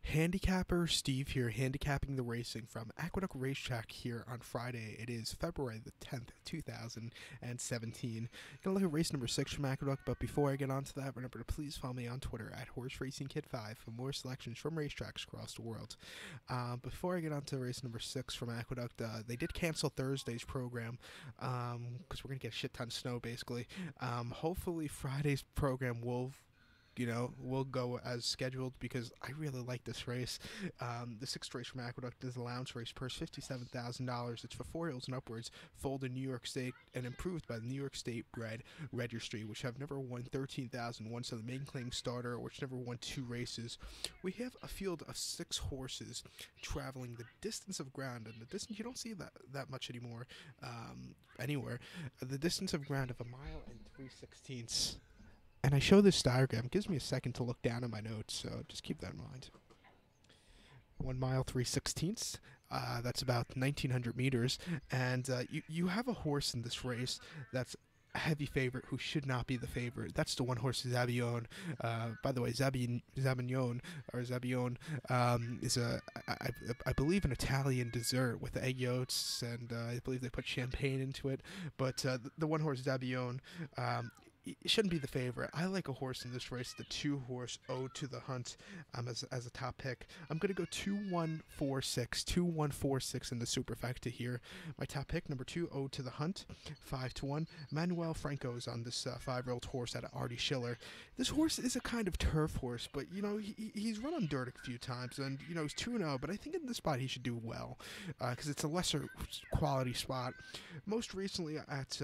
Handicapper Steve here, handicapping the racing from Aqueduct Racetrack here on Friday. It is February the 10th, 2017. Gonna look at race number 6 from Aqueduct, but before I get on to that, remember to please follow me on Twitter at HorseRacingKid5 for more selections from racetracks across the world. Before I get on to race number 6 from Aqueduct, they did cancel Thursday's program because we're gonna get a shit ton of snow basically. Hopefully Friday's program will go as scheduled because I really like this race. The sixth race from Aqueduct is the allowance race, purse $57,000. It's for 4-year-olds and upwards, foaled in New York State and improved by the New York State bred registry, which have never won 13,001, so the main claim starter, which never won 2 races. We have a field of 6 horses traveling the distance of ground, and the distance you don't see that much anymore anywhere. The distance of ground of 1 mile and 3/16. And I show this diagram. It gives me a second to look down at my notes, so just keep that in mind. 1 mile 3/16. That's about 1,900 meters. And you have a horse in this race that's a heavy favorite who should not be the favorite. That's the one horse, Zabillon. By the way, Zabillon is I believe an Italian dessert with egg yolks, and I believe they put champagne into it. But the one horse, Zabillon, it shouldn't be the favorite. I like a horse in this race, the 2-horse Ode to the Hunt, as a top pick. I'm going to go 2-1-4-6 in the superfecta here. My top pick, number 2, Ode to the Hunt, 5-1. Manuel Franco is on this 5-year-old horse out of Artie Schiller. This horse is a kind of turf horse, but, he's run on dirt a few times, and, he's 2-0, but I think in this spot he should do well, because it's a lesser quality spot. Most recently at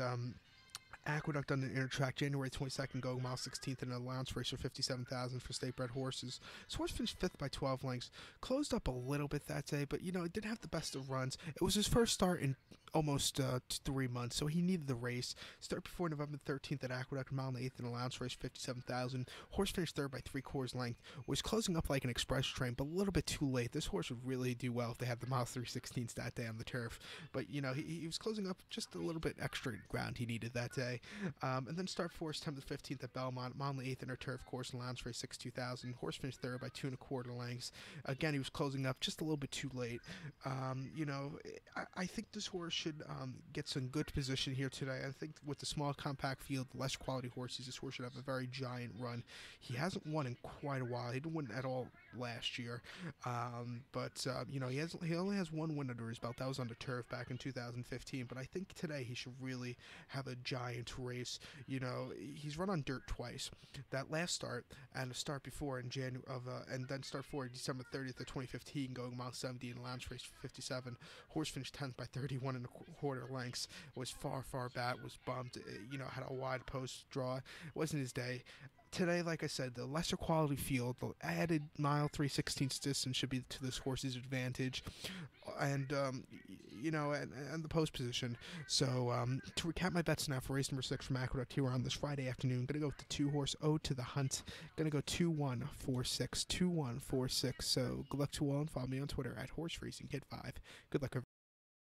Aqueduct on the inner track, January 22nd, going mile 16th in an allowance race for $57,000 for state-bred horses. This horse finished 5th by 12 lengths. Closed up a little bit that day, but, it didn't have the best of runs. It was his first start in almost 3 months, so he needed the race. Start before November 13th at Aqueduct, mile and 8th in an allowance race, $57,000. Horse finished 3rd by 3/4 length. Was closing up like an express train, but a little bit too late. This horse would really do well if they had the mile 3/16 that day on the turf. But, he was closing up just a little bit extra ground he needed that day. And then start 4 September 15th at Belmont, mile and 8th in a turf course, and allowance race 62,000. Horse finished 3rd by 2 1/4 lengths. Again, he was closing up just a little bit too late. I think this horse should get some good position here today. I think with the small compact field, less quality horses, this horse should have a very giant run. He hasn't won in quite a while. He didn't win at all last year. But he only has 1 win under his belt. That was on the turf back in 2015. But I think today he should really have a giant race. He's run on dirt twice. That last start and a start before in and then start 4 December 30th of 2015, going mile 70 in allowance race 57. Horse finished 10th by 31 1/4 lengths. Was far back. Was bumped. Had a wide post draw. It wasn't his day. Today, like I said, the lesser quality field, the added mile 3/16 distance should be to this horse's advantage, and and the post position. So to recap my bets now for race number 6 from Aqueduct here on this Friday afternoon, gonna go with the 2-horse Ode to the Hunt. Gonna go 2-1-4-6, 2-1-4-6. So good luck to all, and follow me on Twitter at HorseRacingKid5. Good luck, everyone.